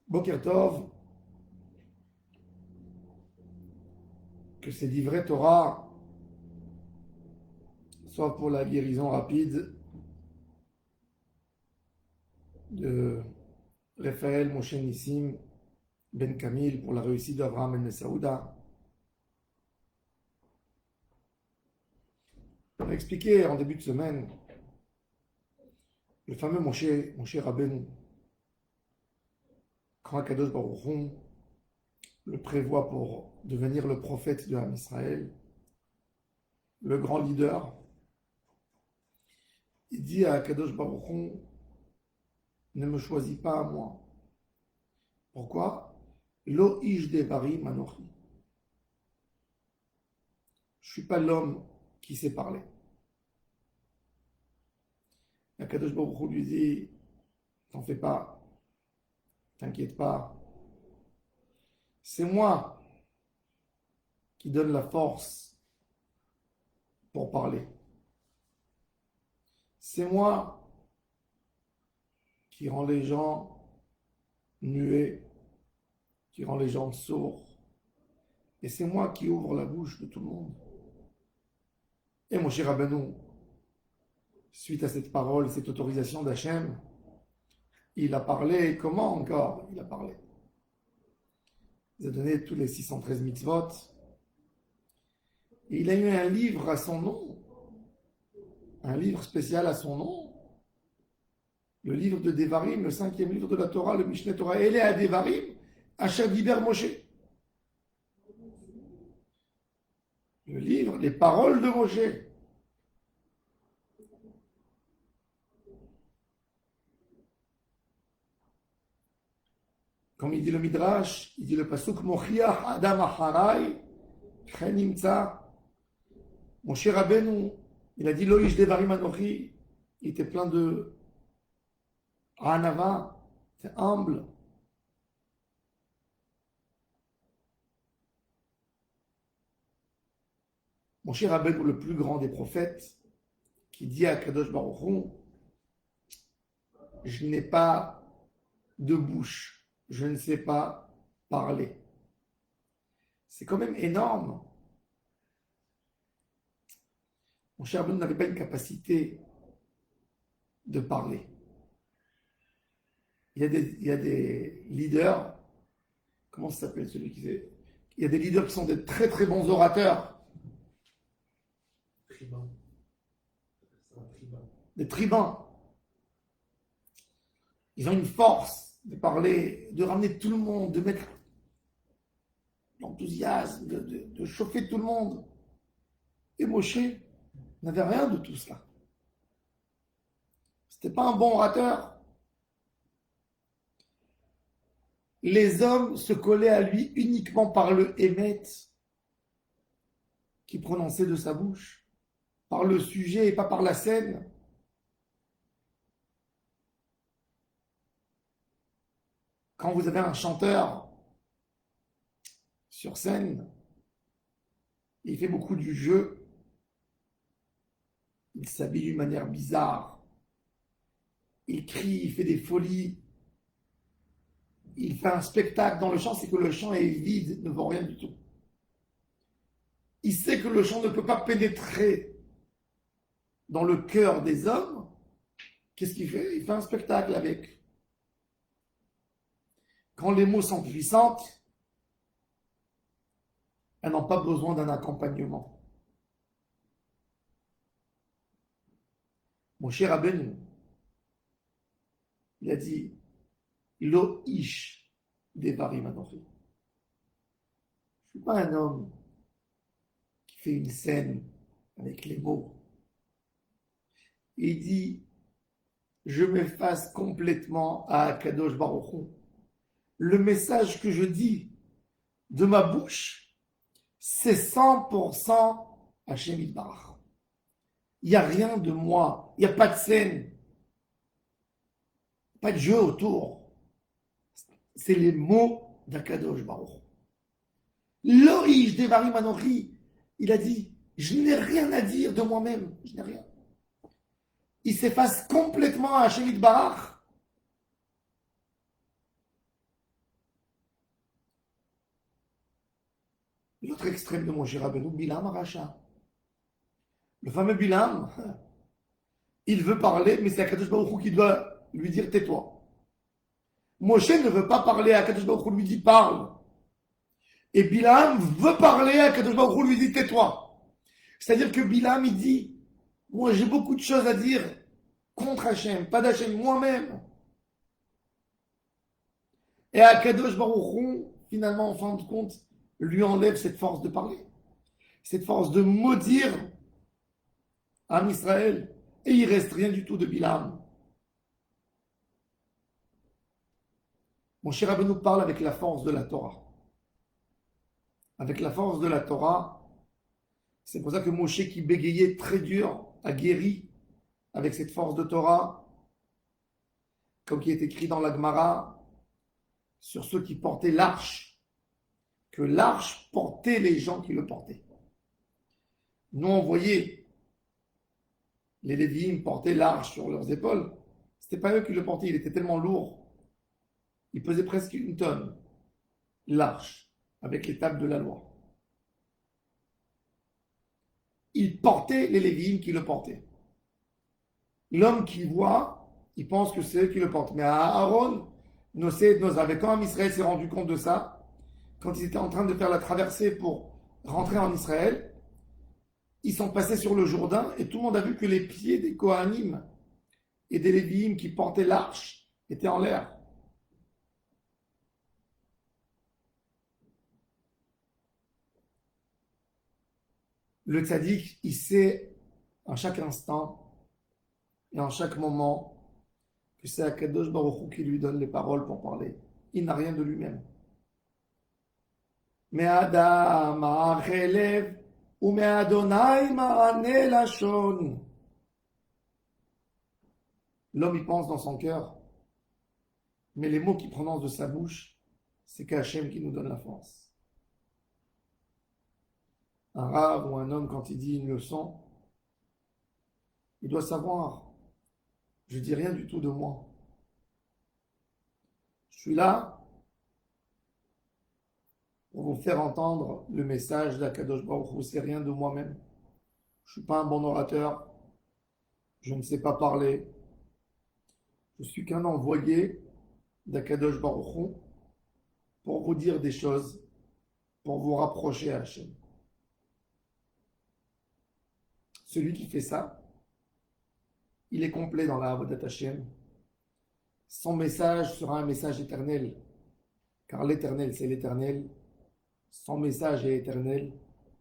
Boker Tov, que ces livrets Torah soient pour la guérison rapide de Raphaël Moshe Nissim Ben Kamil, pour la réussite d'Abraham Ben Saouda. On a expliqué en début de semaine le fameux Moshe Rabbeinu, quand Akadosh Baruch Hu le prévoit pour devenir le prophète de Ham Israël, le grand leader. Il dit à Akadosh Baruch Hu, ne me choisis pas à moi. Pourquoi? Lo ish devarim anochi. Je ne suis pas l'homme qui sait parler. Akadosh Baruch Hu lui dit, t'en fais pas, t'inquiète pas. C'est moi qui donne la force pour parler. C'est moi qui rend les gens muets, qui rend les gens sourds. Et c'est moi qui ouvre la bouche de tout le monde. Et mon cher Rabbeinu, suite à cette parole, cette autorisation d'Hachem, il a parlé, comment encore il a parlé? Il a donné tous les 613 mitzvot. Et il a eu un livre à son nom, un livre spécial à son nom, le livre de Devarim, le 5e livre de la Torah, le Mishneh Torah, et à Devarim, Asher Diber Moshe. Le livre, les paroles de Moshe. Comme il dit le Midrash, il dit le pasuk Mochiach Adam Acharai, Chenimtza. Moshe Rabbeinu, il a dit Loïch Devarim Anochi, il était plein de Anava, c'est humble. Moshe Rabbeinu, le plus grand des prophètes, qui dit à Kadosh Baruch Hu, je n'ai pas de bouche, je ne sais pas parler. C'est quand même énorme. Moshe Rabbeinu n'avait pas une capacité de parler. Il y a des leaders, comment ça s'appelle celui qui fait? Il y a des leaders qui sont des très très bons orateurs. Des tribuns. Ils ont une force de parler, de ramener tout le monde, de mettre l'enthousiasme, de chauffer tout le monde. Et Moshe n'avait rien de tout cela. C'était pas un bon orateur. Les hommes se collaient à lui uniquement par le émet qui prononçait de sa bouche, par le sujet et pas par la scène. Quand vous avez un chanteur sur scène, il fait beaucoup du jeu, il s'habille d'une manière bizarre, il crie, il fait des folies, il fait un spectacle dans le chant, c'est que le chant est vide, ne vaut rien du tout. Il sait que le chant ne peut pas pénétrer dans le cœur des hommes. Qu'est-ce qu'il fait? Il fait un spectacle avec. Quand les mots sont puissantes, elles n'ont pas besoin d'un accompagnement. Mon cher Rabbeinu, il a dit Lo ish devarim anochi. Je ne suis pas un homme qui fait une scène avec les mots. Il dit je m'efface complètement à Kadosh Baruch Hu. Le message que je dis de ma bouche, c'est 100% Hashem Yitbarach. Il n'y a rien de moi, il n'y a pas de scène, pas de jeu autour. C'est les mots d'Akadosh Baruch. Loïch Devarim Anochi, il a dit, je n'ai rien à dire de moi-même, je n'ai rien. Il s'efface complètement à Hashem Yitbarach. L'autre extrême de Moshe Rabbeinu, Bilam Aracha. Le fameux Bilam, il veut parler, mais c'est Akadosh Baruch Hu qui doit lui dire tais-toi. Moshe ne veut pas parler, Akadosh Baruch Hu lui dit parle. Et Bilam veut parler, Akadosh Baruch Hu lui dit tais-toi. C'est-à-dire que Bilam, il dit, moi j'ai beaucoup de choses à dire contre Hachem, pas d'Hachem, moi-même. Et Akadosh Baruch Hu, finalement, en fin de compte, lui enlève cette force de parler, cette force de maudire Am Israël. Et il reste rien du tout de Bilam. Mon cher Rabbeinu parle avec la force de la Torah. Avec la force de la Torah, c'est pour ça que Moshe qui bégayait très dur a guéri avec cette force de Torah, comme qui est écrit dans la Gemara, sur ceux qui portaient l'arche, que l'arche portait les gens qui le portaient. Nous, on voyait les Lévi'im porter l'arche sur leurs épaules. Ce n'était pas eux qui le portaient, il était tellement lourd. Il pesait presque 1 tonne, l'arche, avec les tables de la loi. Il portait les Lévi'im qui le portaient. L'homme qui voit, il pense que c'est eux qui le portent. Mais à Aaron, Nosé et Nozav, quand Israël s'est rendu compte de ça, quand ils étaient en train de faire la traversée pour rentrer en Israël, ils sont passés sur le Jourdain et tout le monde a vu que les pieds des Kohanim et des Lévi'im qui portaient l'arche étaient en l'air. Le tzaddik, il sait à chaque instant et en chaque moment que c'est Akadosh Baruch Hu qui lui donne les paroles pour parler. Il n'a rien de lui-même. Me'adam ha'achelev ou me'adonai ma'ane lashon. L'homme, il pense dans son cœur, mais les mots qu'il prononce de sa bouche, c'est qu'Hachem qui nous donne la force. Un rave ou un homme, quand il dit une leçon, il doit savoir, je dis rien du tout de moi. Je suis là pour vous faire entendre le message d'Akadosh Baruch Hu, c'est rien de moi-même. Je ne suis pas un bon orateur, je ne sais pas parler. Je suis qu'un envoyé d'Akadosh Baruch Hu pour vous dire des choses, pour vous rapprocher à Hachem. Celui qui fait ça, il est complet dans la Avodat Hashem. Son message sera un message éternel, car l'éternel, c'est l'éternel. Son message est éternel,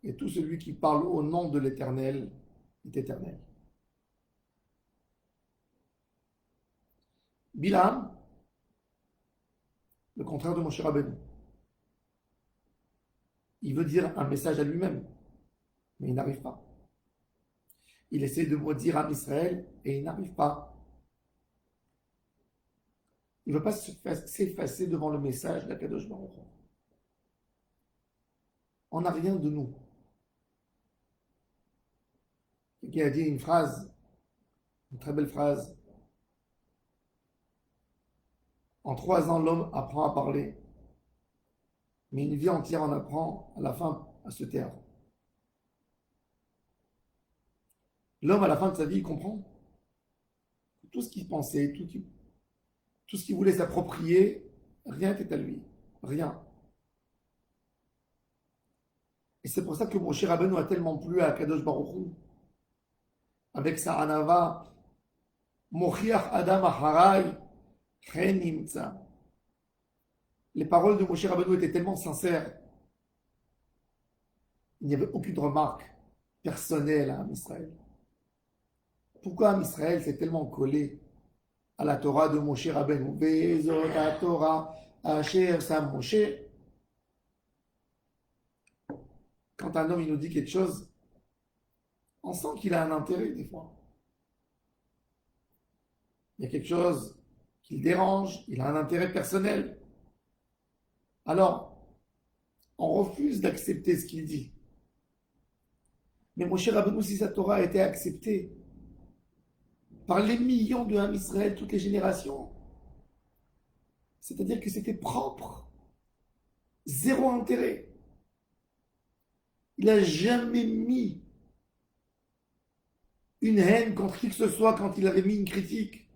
et tout celui qui parle au nom de l'éternel est éternel. Bilam, le contraire de Moshe Rabbeinu. Il veut dire un message à lui-même, mais il n'arrive pas. Il essaie de maudire Am Israël et il n'arrive pas. Il ne veut pas s'effacer devant le message d'Akadosh Baruch Hu. On n'a rien de nous. Quelqu'un a dit une phrase, une très belle phrase. En 3 ans, l'homme apprend à parler, mais une vie entière en apprend à la fin à se taire. L'homme, à la fin de sa vie, il comprend que tout ce qu'il pensait, tout ce qu'il voulait s'approprier, rien n'était à lui. Rien. Et c'est pour ça que Moshe Rabbeinu a tellement plu à Kadosh Baruch Hu, avec sa anava, Mochiach Adam Aharai, Nimtza. Les paroles de Moshe Rabbeinu étaient tellement sincères. Il n'y avait aucune remarque personnelle à Am Israël. Pourquoi Am Israël s'est tellement collé à la Torah de Moshe Rabbeinu? Vezot la Torah asher sam Moshe. Quand un homme il nous dit quelque chose, on sent qu'il a un intérêt des fois. Il y a quelque chose qui le dérange, il a un intérêt personnel. Alors, on refuse d'accepter ce qu'il dit. Mais Moshe Rabbeinu, si sa Torah a été acceptée par les millions de Ham Israël, toutes les générations, c'est-à-dire que c'était propre, zéro intérêt. Il n'a jamais mis une haine contre qui que ce soit quand il avait mis une critique.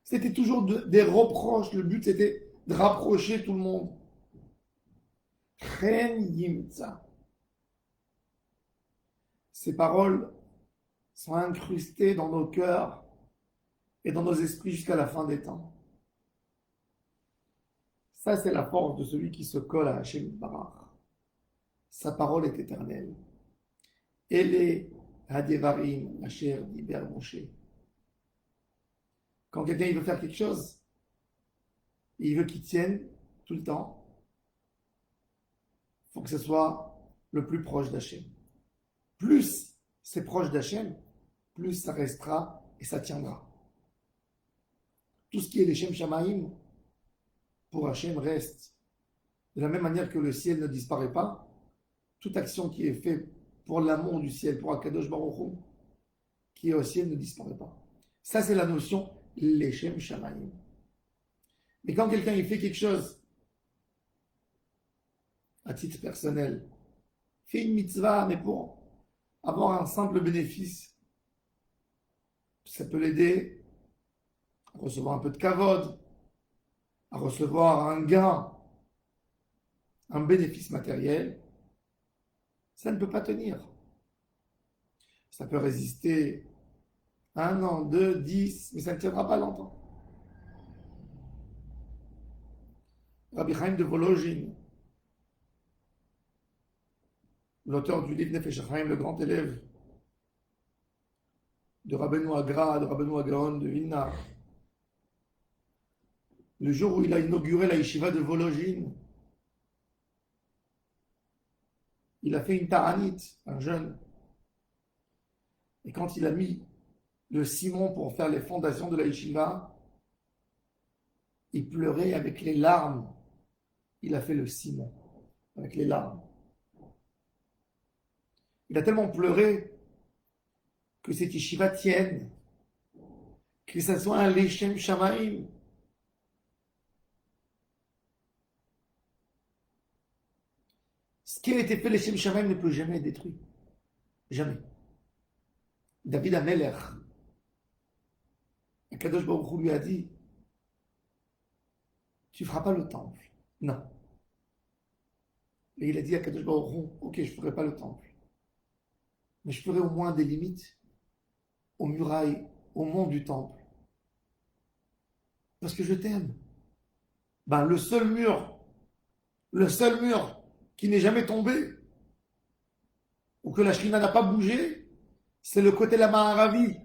C'était toujours des reproches. Le but, c'était de rapprocher tout le monde. Chen Yimtza. Ces paroles sont incrustées dans nos cœurs et dans nos esprits jusqu'à la fin des temps. Ça, c'est la force de celui qui se colle à Hachem Barach. Sa parole est éternelle. Elle est Hadevarim, Asher Diber Moshe. Quand quelqu'un il veut faire quelque chose, et il veut qu'il tienne tout le temps, il faut que ce soit le plus proche d'Hachem. Plus c'est proche d'Hachem, plus ça restera et ça tiendra. Tout ce qui est les Shem Shamaim, pour Hachem reste. De la même manière que le ciel ne disparaît pas, toute action qui est faite pour l'amour du ciel, pour Akadosh Baruch Hu, qui est au ciel, ne disparaît pas. Ça, c'est la notion les Shem Shamaim. Mais quand quelqu'un il fait quelque chose à titre personnel, fait une mitzvah, mais pour avoir un simple bénéfice, ça peut l'aider à recevoir un peu de kavod, à recevoir un gain, un bénéfice matériel, ça ne peut pas tenir. Ça peut résister 1 an, 2, 10, mais ça ne tiendra pas longtemps. Rabbi Chaim de Volojin, l'auteur du livre Nefesh Chaim, le grand élève de Rabbeinu Agra, de Rabbeinu Agaon, de Vilna, le jour où il a inauguré la yeshiva de Volojin, il a fait une taranit, un jeûne. Et quand il a mis le ciment pour faire les fondations de la yeshiva, il pleurait avec les larmes. Il a fait le ciment avec les larmes. Il a tellement pleuré que cette yeshiva tienne, que ça soit un Leshem Shamaim. Ce qui a été fait Leshem Shamaim ne peut jamais être détruit. Jamais. David Ameler, Kadosh Baruch Hu lui a dit, tu ne feras pas le temple. Non. Et il a dit à Kadosh Baruch Hu, ok, je ne ferai pas le temple. Mais je ferai au moins des limites aux murailles, au mont du temple. Parce que je t'aime. Ben, le seul mur qui n'est jamais tombé, ou que la Shrina n'a pas bougé, c'est le côté de la Maharavi,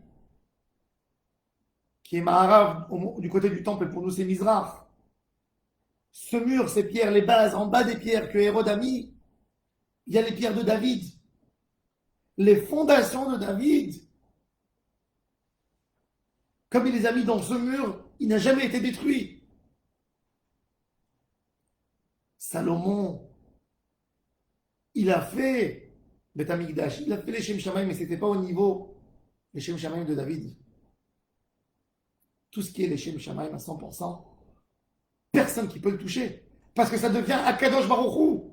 qui est Maharav du côté du temple, et pour nous c'est Mizrach. Ce mur, ces pierres, les bases, en bas des pierres que Hérode a mis, il y a les pierres de David. Les fondations de David, comme il les a mis dans ce mur, il n'a jamais été détruit. Salomon, il a fait Beth Amikdash, il a fait les Shem Shamaim, mais ce n'était pas au niveau des Shem Shamaim de David. Tout ce qui est les Shem Shamaim à 100%, personne qui peut le toucher, parce que ça devient Akadosh Baruch Hu.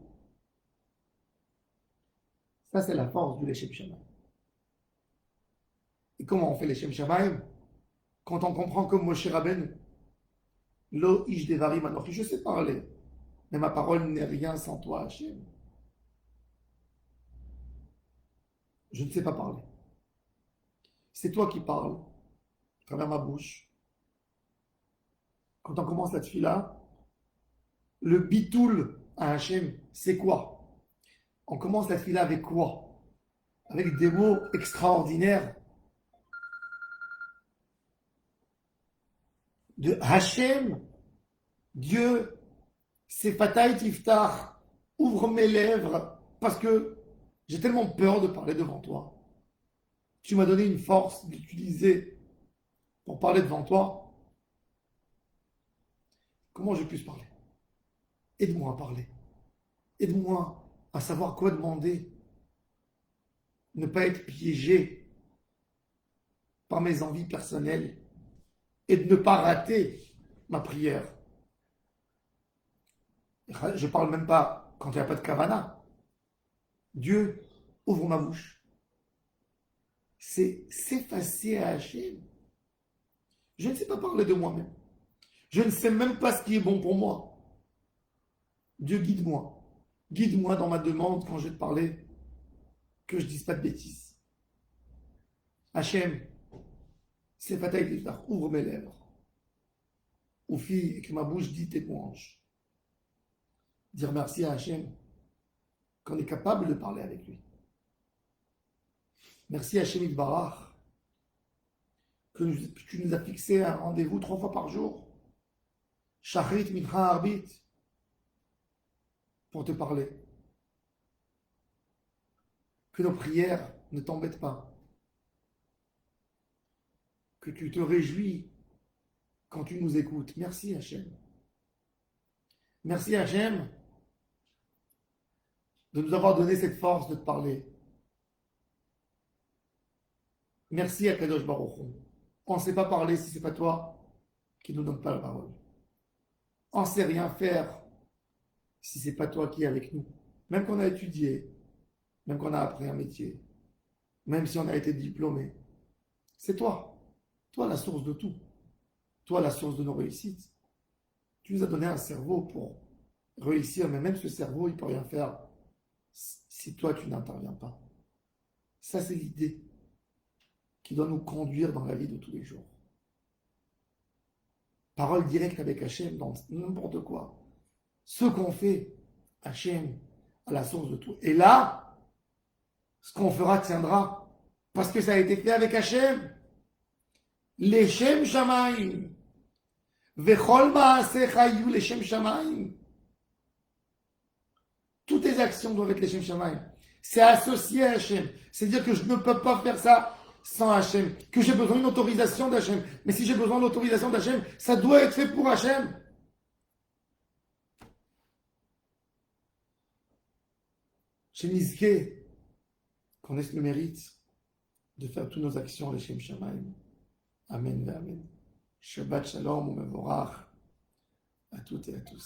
Ça, c'est la force du Leshem Shamaim. Et comment on fait les Shem Shamaim? Quand on comprend comme Moshe Rabbeinu, Lo ish devarim anochi, je sais parler, mais ma parole n'est rien sans toi, Hachem. Je ne sais pas parler. C'est toi qui parles à travers ma bouche. Quand on commence la tefila, le bitoul à Hachem, c'est quoi? On commence la tefila avec quoi? Avec des mots extraordinaires de Hachem, Dieu, c'est Fatay Tiftar, ouvre mes lèvres, parce que j'ai tellement peur de parler devant toi. Tu m'as donné une force d'utiliser pour parler devant toi. Comment je puisse parler? Aide-moi à parler. Aide-moi à savoir quoi demander. Ne pas être piégé par mes envies personnelles et de ne pas rater ma prière. Je ne parle même pas quand il n'y a pas de kavana. Dieu, ouvre ma bouche. C'est s'effacer à Hachem. Je ne sais pas parler de moi-même. Je ne sais même pas ce qui est bon pour moi. Dieu, guide-moi. Guide-moi dans ma demande quand je vais te parler, que je ne dise pas de bêtises. Hachem, c'est fatal, ouvre mes lèvres. Ou fille, et que ma bouche dise tes louanges. Dire merci à Hachem qu'on est capable de parler avec lui. Merci à Hachem Itbarach que tu nous as fixé un rendez-vous 3 fois par jour. Shachrit, Mincha, Arbit, pour te parler. Que nos prières ne t'embêtent pas. Que tu te réjouis quand tu nous écoutes. Merci Hachem. Merci Hachem de nous avoir donné cette force de te parler. Merci à Kadosh Baruch Hu. On ne sait pas parler si ce n'est pas toi qui ne nous donne pas la parole. On ne sait rien faire si ce n'est pas toi qui es avec nous. Même qu'on a étudié, même qu'on a appris un métier, même si on a été diplômé. C'est toi. Toi la source de tout. Toi la source de nos réussites. Tu nous as donné un cerveau pour réussir, mais même ce cerveau, il ne peut rien faire si toi tu n'interviens pas. Ça, c'est l'idée qui doit nous conduire dans la vie de tous les jours. Parole directe avec Hachem dans n'importe quoi. Ce qu'on fait, Hachem, à la source de tout. Et là, ce qu'on fera tiendra. Parce que ça a été fait avec Hachem. Leshem Shamaim. Vechol Ma'asecha yu Leshem Shamaim. Toutes tes actions doivent être Leshem Shamaim. C'est associé à Hachem. C'est-à-dire que je ne peux pas faire ça sans Hachem. Que j'ai besoin d'une autorisation d'Hachem. Mais si j'ai besoin d'autorisation d'Hachem, ça doit être fait pour Hachem. Chez Nizke, qu'on ait le mérite de faire toutes nos actions Leshem Shamaim. Amen, amen. Shabbat Shalom ou Mevorach à toutes et à tous.